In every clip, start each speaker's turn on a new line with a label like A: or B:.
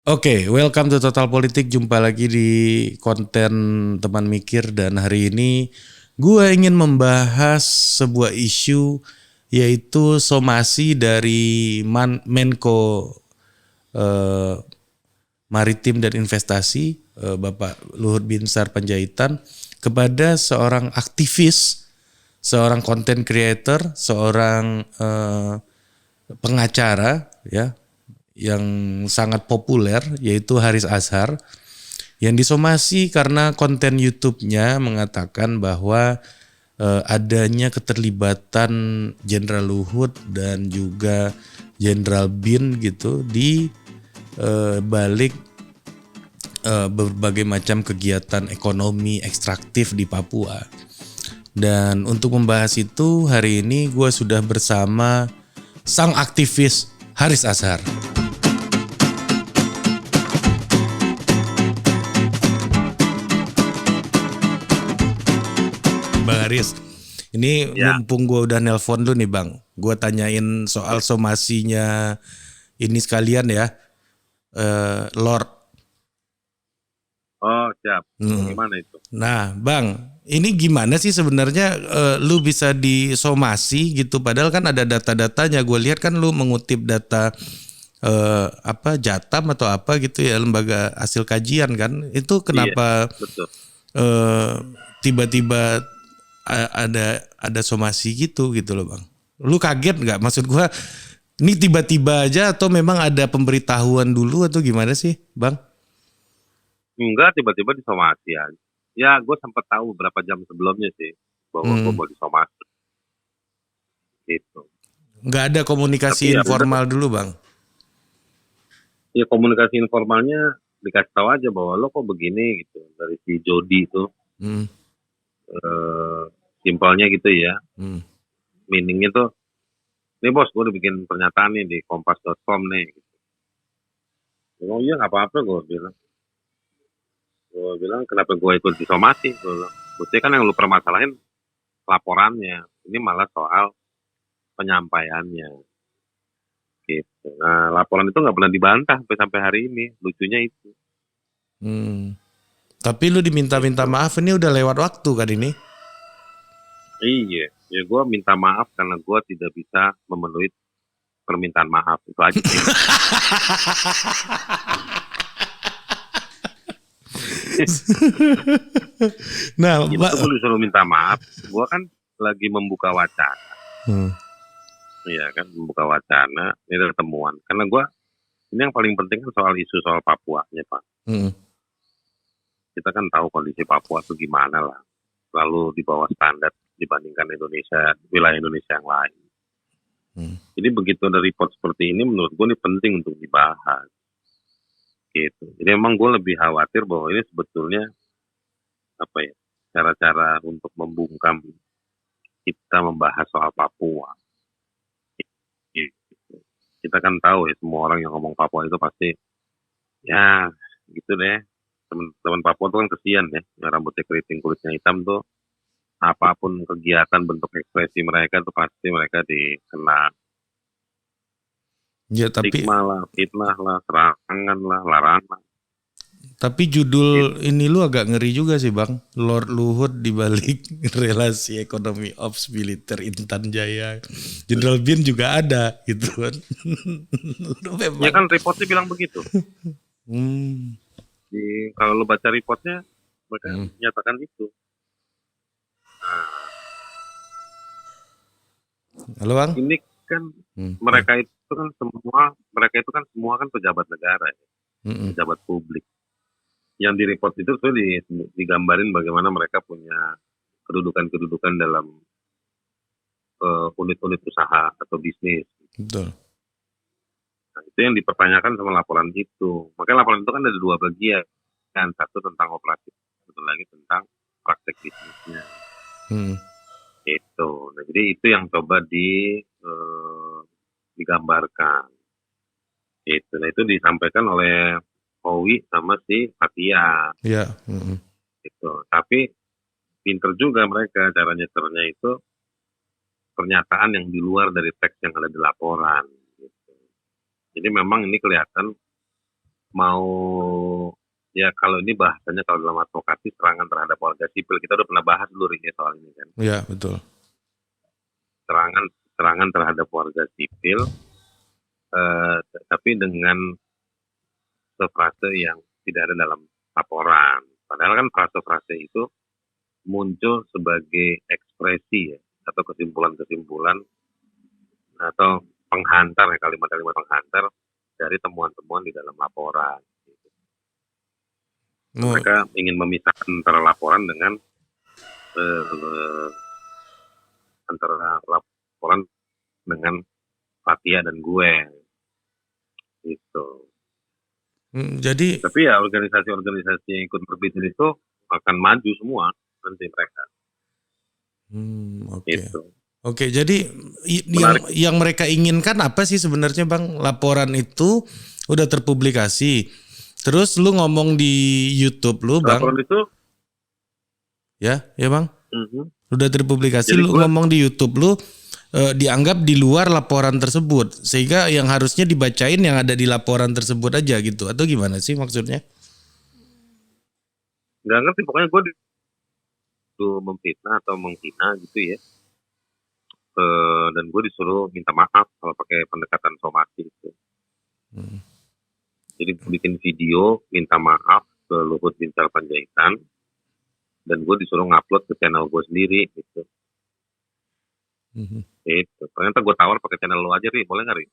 A: Oke, welcome to Total Politik. Jumpa lagi di konten teman mikir dan hari ini gue ingin membahas sebuah isu yaitu somasi dari Menko eh, Maritim dan Investasi Bapak Luhut Binsar Panjaitan kepada seorang aktivis, seorang content creator, seorang pengacara ya yang sangat populer yaitu Haris Azhar yang disomasi karena konten YouTube-nya mengatakan bahwa adanya keterlibatan Jenderal Luhut dan juga Jenderal Bin gitu di balik berbagai macam kegiatan ekonomi ekstraktif di Papua. Dan untuk membahas itu hari ini gue sudah bersama sang aktivis Haris Azhar. Bang Haris, ini
B: Ya,
A: mumpung gue udah nelpon lu nih Bang, gue tanyain soal somasinya ini sekalian ya, Lord.
B: oh siap.
A: Hmm.
B: Gimana itu?
A: Nah Bang, ini gimana sih sebenarnya lu bisa disomasi gitu, padahal kan ada data-datanya, gue lihat kan lu mengutip data apa Jatam atau apa gitu ya, lembaga hasil kajian kan, itu
B: Iya,
A: kenapa
B: betul.
A: eh, tiba-tiba ada somasi gitu loh Bang. Lu kaget nggak? Maksud gua ini tiba-tiba aja atau memang ada pemberitahuan dulu atau gimana sih Bang?
B: Enggak, tiba-tiba disomasi aja. Ya, gue sempat tahu beberapa jam sebelumnya sih bahwa gue
A: Hmm.
B: mau disomasi gitu.
A: Nggak ada komunikasi
B: Tapi ya udah,
A: informal dulu Bang?
B: ya komunikasi informalnya dikasih tahu aja bahwa lo kok begini gitu dari si Jody itu.
A: Hmm.
B: eh, Simpelnya gitu ya.
A: Hmm.
B: Meaningnya tuh, nih bos, gue udah bikin pernyataan nih di kompas.com nih. Gitu. Oh iya nggak apa-apa gue bilang. Gue bilang kenapa gue ikut disomasi? Gue bilang, buktinya kan yang lu permasalahin laporannya. Ini malah soal penyampaiannya gitu. Nah, laporan itu nggak pernah dibantah sampai hari ini. Lucunya itu.
A: Hmm. Tapi lu diminta-minta
B: Gitu.
A: maaf ini udah lewat waktu kan ini?
B: Iya, ya gue minta maaf karena gue tidak bisa memenuhi permintaan maaf itu aja sih.
A: Nah,
B: Itu gue disuruh minta maaf. Gue kan lagi membuka wacana,
A: Hmm.
B: ya kan membuka wacana. Ini ada temuan. Karena gue ini yang paling penting kan soal isu soal Papuanya Pak.
A: Hmm.
B: Kita kan tahu kondisi Papua tuh gimana lah. Lalu di bawah standar dibandingkan Indonesia, wilayah Indonesia yang lain.
A: Hmm.
B: Jadi begitu ada report seperti ini, menurut gue ini penting untuk dibahas. Gitu. Jadi emang gue lebih khawatir bahwa ini sebetulnya apa ya, cara-cara untuk membungkam kita membahas soal Papua. Gitu. Kita kan tahu ya semua orang yang ngomong Papua itu pasti ya gitu deh. Teman-teman Papua tuh kan kesian ya, yang rambutnya keriting kulitnya hitam tuh apapun kegiatan bentuk ekspresi mereka tuh pasti mereka dikena
A: Ya tapi
B: stigma lah, fitnah lah, serangan lah, larangan.
A: Tapi
B: Gitu.
A: judul ini lu agak ngeri juga sih Bang. Lord Luhut dibalik relasi ekonomi ops militer Intan Jaya. Jenderal Bin juga ada gitu kan. Lu
B: Ya
A: memang.
B: kan reportnya bilang begitu.
A: Hmm.
B: Kalau lu baca reportnya mereka
A: Hmm.
B: menyatakan itu. Nah,
A: Halo Bang.
B: ini kan
A: Hmm.
B: mereka itu kan semua kan pejabat negara, ya,
A: Hmm.
B: pejabat publik. Yang di report itu tuh digambarin bagaimana mereka punya kedudukan-kedudukan dalam unit-unit usaha atau bisnis.
A: Betul.
B: Nah, itu yang dipertanyakan sama laporan itu. Makanya laporan itu kan ada dua bagian. Kan satu tentang operasi, satu lagi tentang praktek bisnisnya.
A: Hmm.
B: Itu. Nah, jadi itu yang coba digambarkan. Itu. Nah, itu disampaikan oleh Owi sama si Fatia.
A: Ya. Hmm.
B: Gitu. Tapi pinter juga mereka cara nyeternya itu pernyataan yang di luar dari teks yang ada di laporan. Gitu. Jadi memang ini kelihatan mau ya kalau ini bahasanya kalau dalam advokasi serangan terhadap warga sipil, kita udah pernah bahas dulu Rik, ya soal ini kan.
A: Iya, betul.
B: Serangan terhadap warga sipil, tapi dengan frase yang tidak ada dalam laporan. Padahal kan frase-frase itu muncul sebagai ekspresi ya, atau kesimpulan-kesimpulan atau penghantar ya, kalimat-kalimat penghantar dari temuan-temuan di dalam laporan.
A: Oh,
B: Mereka ingin memisahkan antara laporan dengan antara laporan dengan Fathia dan gue gitu.
A: jadi
B: Tapi ya organisasi-organisasi yang ikut berbicara itu akan maju semua nanti mereka
A: oke.
B: gitu.
A: Oke, jadi
B: Menarik.
A: yang mereka inginkan apa sih sebenarnya Bang? Laporan itu udah terpublikasi. Terus lu ngomong di YouTube lu Bang,
B: Laporan itu
A: ya Bang?
B: mhm.
A: Udah terpublikasi,
B: Jadi
A: lu
B: gue
A: ngomong di YouTube lu dianggap di luar laporan tersebut. Sehingga yang harusnya dibacain yang ada di laporan tersebut aja gitu. Atau gimana sih maksudnya?
B: nggak ngerti, pokoknya gue itu memfitnah atau menghina gitu ya. Dan gue disuruh minta maaf kalau pakai pendekatan somasi itu. Jadi bikin video minta maaf ke Luhut Binsar Panjaitan, dan gue disuruh ngupload ke channel gue sendiri gitu. Itu ternyata gue tawar pakai channel lo aja Ri, boleh nggak Ri?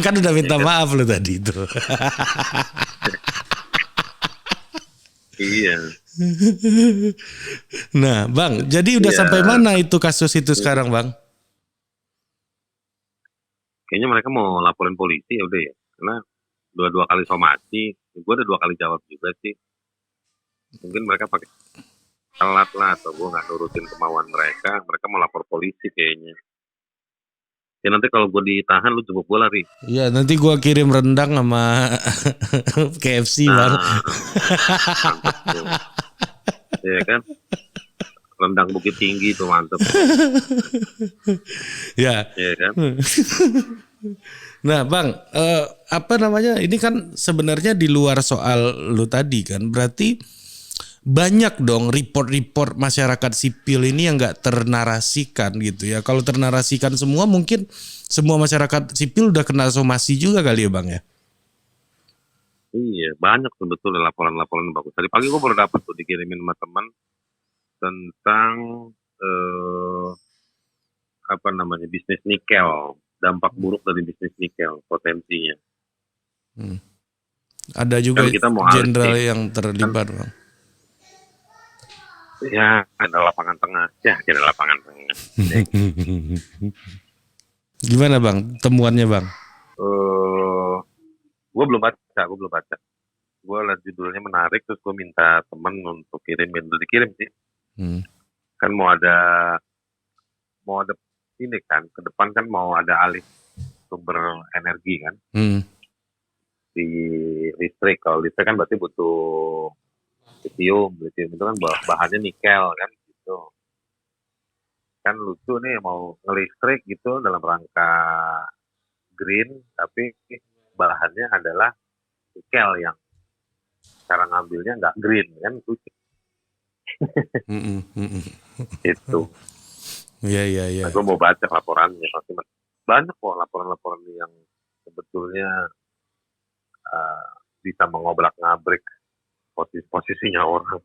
A: Kan udah minta
B: Ya kan?
A: maaf lu tadi itu.
B: Iya.
A: Nah, Bang, jadi udah
B: Iya.
A: sampai mana itu kasus itu sekarang, Bang?
B: Kayaknya mereka mau laporin polisi ya udah ya, karena dua kali somasi, gue udah 2 kali jawab juga sih. Mungkin mereka pakai telat lah, atau gue nggak nurutin kemauan mereka mau lapor polisi kayaknya. Ya nanti kalau gue ditahan lu jemput gue lari.
A: Iya, nanti gua kirim rendang sama KFC, Bang.
B: Nah, mantep tuh. Ya kan, rendang Bukit Tinggi tuh mantep.
A: Ya.
B: Ya kan.
A: Nah, Bang, apa namanya? Ini kan sebenarnya di luar soal lu tadi kan. Berarti banyak dong report-report masyarakat sipil ini yang nggak ternarasikan gitu ya. Kalau ternarasikan semua mungkin semua masyarakat sipil udah kena somasi juga kali ya Bang ya.
B: Iya, banyak sebetulnya laporan-laporan bagus. Tadi pagi gue baru dapat tuh dikirimin sama teman tentang apa namanya, bisnis nikel, dampak buruk dari bisnis nikel potensinya.
A: Ada juga
B: Kan kita mau
A: jenderal
B: alih
A: yang terlibat Bang.
B: ya ada lapangan tengah, ya ada lapangan tengah.
A: Gimana Bang temuannya Bang?
B: Gue belum baca. Gue liat judulnya menarik, terus gue minta temen untuk kirimin, udah dikirim sih. Kan mau ada ini kan, ke depan kan mau ada alih sumber energi kan, di listrik. Kalau listrik kan berarti butuh lithium itu kan bahannya nikel kan gitu. Kan lucu nih mau ngelistrik gitu dalam rangka green, tapi bahannya adalah nikel yang cara ngambilnya nggak green kan, lucu. Itu.
A: Iya.
B: Nah, gue mau baca laporannya, pasti banyak kok laporan-laporan yang sebetulnya bisa mengobrak-ngabrik posisinya orang.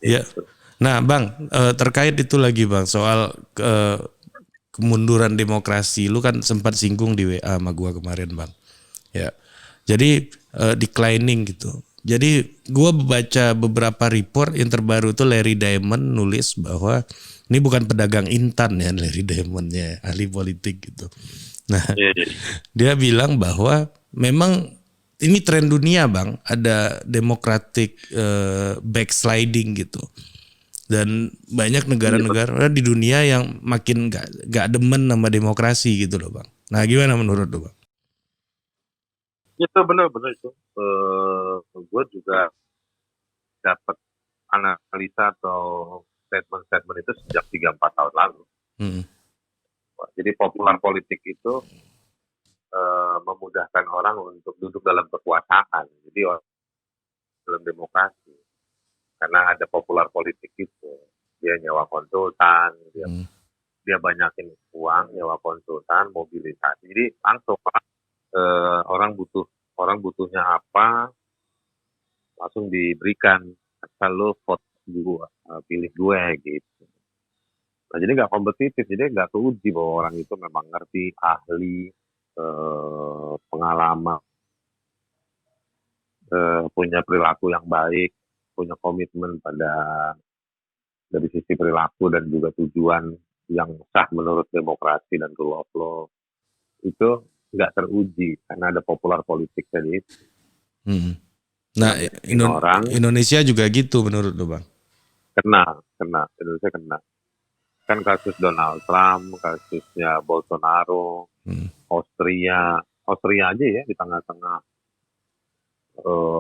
A: Ya. Nah, Bang, terkait itu lagi Bang soal kemunduran demokrasi. Lu kan sempat singgung di WA sama gua kemarin, Bang. Ya. Jadi declining gitu. Jadi gua baca beberapa report yang terbaru tuh Larry Diamond nulis bahwa ini bukan pedagang intan ya Larry Diamondnya, ahli politik gitu. Nah, dia bilang bahwa memang ini tren dunia Bang, ada democratic backsliding gitu. Dan banyak negara-negara di dunia yang makin gak demen sama demokrasi gitu loh Bang. Nah gimana menurut lo Bang?
B: Itu benar itu. Gue juga dapat analisa atau statement-statement itu sejak 3-4 tahun lalu. Jadi popular politik itu memudahkan orang untuk duduk dalam kekuasaan. Jadi dalam demokrasi, karena ada popular politik itu, dia nyewa konsultan,
A: Hmm.
B: dia banyakin uang, nyewa konsultan, mobilisasi. Jadi langsung orang butuhnya apa, langsung diberikan. Asal lo vote gue, pilih gue gitu. Nah, jadi nggak kompetitif, jadi nggak keuji bahwa orang itu memang ngerti, ahli, pengalaman, punya perilaku yang baik, punya komitmen pada dari sisi perilaku dan juga tujuan yang sah menurut demokrasi dan rule of law. Itu nggak teruji karena ada popular politik tadi.
A: Hmm. Nah,
B: orang
A: Indonesia juga gitu menurut lu, Bang?
B: kena Indonesia kena. Kan kasus Donald Trump, kasusnya Bolsonaro, Austria aja ya, di tengah-tengah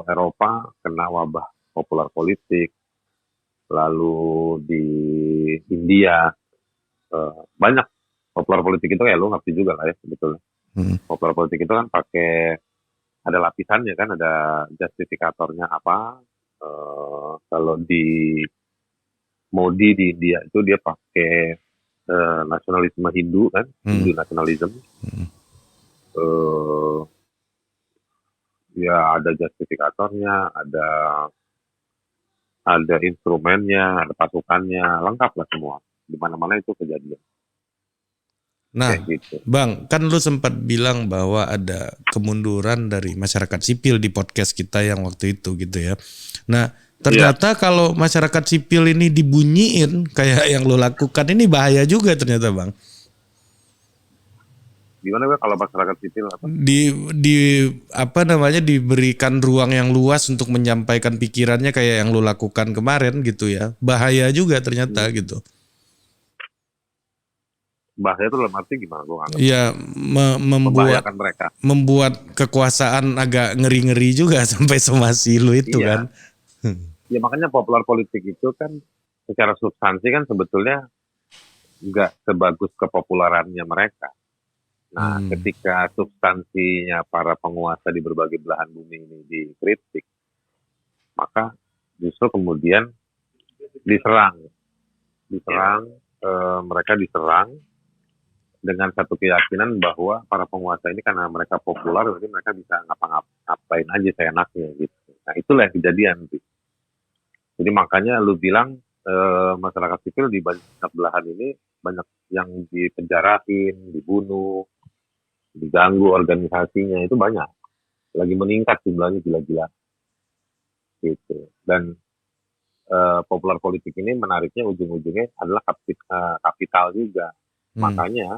B: Eropa kena wabah popular politik. Lalu di India banyak popular politik itu, ya lu ngerti juga lah ya sebetulnya. Popular politik itu kan pakai, ada lapisannya kan, ada justifikatornya apa. Kalau di Modi di India itu dia pakai nasionalisme Hindu kan, Hindu nasionalisme. Ya ada justifikatornya, ada instrumennya, ada pasukannya, lengkap lah semua. Di mana-mana itu kejadian.
A: Nah,
B: gitu.
A: Bang, kan lu sempat bilang bahwa ada kemunduran dari masyarakat sipil di podcast kita yang waktu itu gitu ya. Nah, ternyata kalau masyarakat sipil ini dibunyiin kayak yang lu lakukan ini bahaya juga ternyata, Bang.
B: Gimana gue kalau masyarakat sipil apa?
A: Diberikan ruang yang luas untuk menyampaikan pikirannya kayak yang lu lakukan kemarin gitu ya. Bahaya juga ternyata gitu.
B: Bahaya itu dalam arti gimana? Gue nggak ngerti.
A: Iya,
B: membahayakan mereka.
A: Membuat kekuasaan agak ngeri-ngeri juga sampai somasi lu itu kan.
B: Ya makanya popular politik itu kan secara substansi kan sebetulnya nggak sebagus kepopularannya mereka. Nah, ketika substansinya para penguasa di berbagai belahan bumi ini dikritik, maka justru kemudian mereka diserang dengan satu keyakinan bahwa para penguasa ini karena mereka populer, jadi mereka bisa ngapa-ngapain aja seenaknya gitu. Nah, itulah yang kejadian. Jadi makanya lu bilang masyarakat sipil di banyak belahan ini banyak yang dipenjarain, dibunuh, diganggu organisasinya, itu banyak, lagi meningkat jumlahnya gila-gila gitu. Dan popular politik ini menariknya ujung-ujungnya adalah kapital juga. Makanya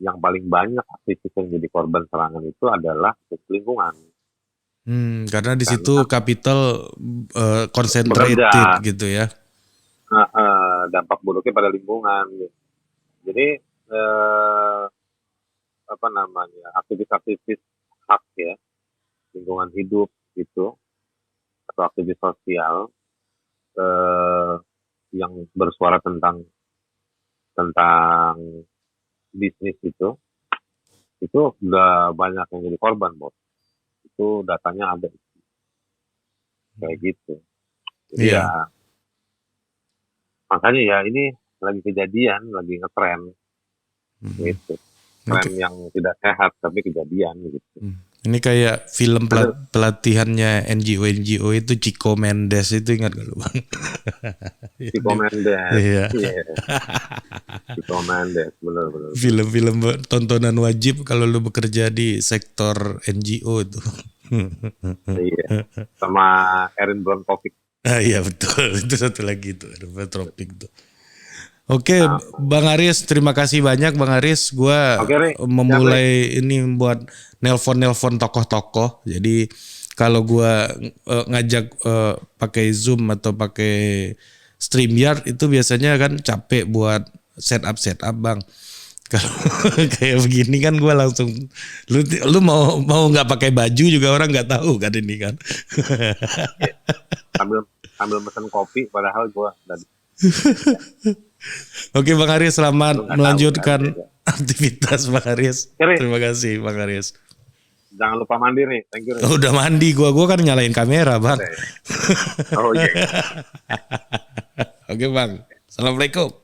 B: yang paling banyak aktivis yang jadi korban serangan itu adalah lingkungan.
A: Karena di situ kapital concentrated gitu ya.
B: Dampak buruknya pada lingkungan. Jadi aktivis-aktivis hak ya, lingkungan hidup gitu, atau aktivis sosial yang bersuara tentang bisnis itu udah banyak yang jadi korban, Bos. Itu datanya ada kayak gitu. Jadi ya makanya ya ini lagi kejadian, lagi ngetren gitu. Tren yang tidak sehat tapi kejadian gitu.
A: Ini kayak film pelatihannya NGO itu Chico Mendes itu, ingat gak lu, Bang?
B: Chico Mendes.
A: Iya.
B: Chico Mendes, benar.
A: Film-film tontonan wajib kalau lu bekerja di sektor NGO itu.
B: Iya. Sama Erin Brockovich.
A: Iya betul, itu satu lagi itu, Erin Brockovich itu. Oke, Bang Aris, terima kasih banyak Bang Aris. Gua memulai ini buat nelpon tokoh-tokoh. Jadi kalau gua ngajak pakai Zoom atau pakai StreamYard itu biasanya kan capek buat setup Bang. Kalau kayak begini kan gua langsung lu mau nggak pakai baju juga orang nggak tahu kan ini kan.
B: Sambil mesen kopi padahal gua
A: Oke Bang Aries,
B: Lu
A: selamat
B: nggak tahu
A: melanjutkan
B: kan.
A: aktivitas Bang Aries.
B: Oke,
A: Terima kasih Bang Aries.
B: jangan lupa mandi nih. Thank you nih.
A: Udah mandi gua kan nyalain kamera Bang.
B: Oke. Oh iya.
A: Oke Bang. Assalamualaikum.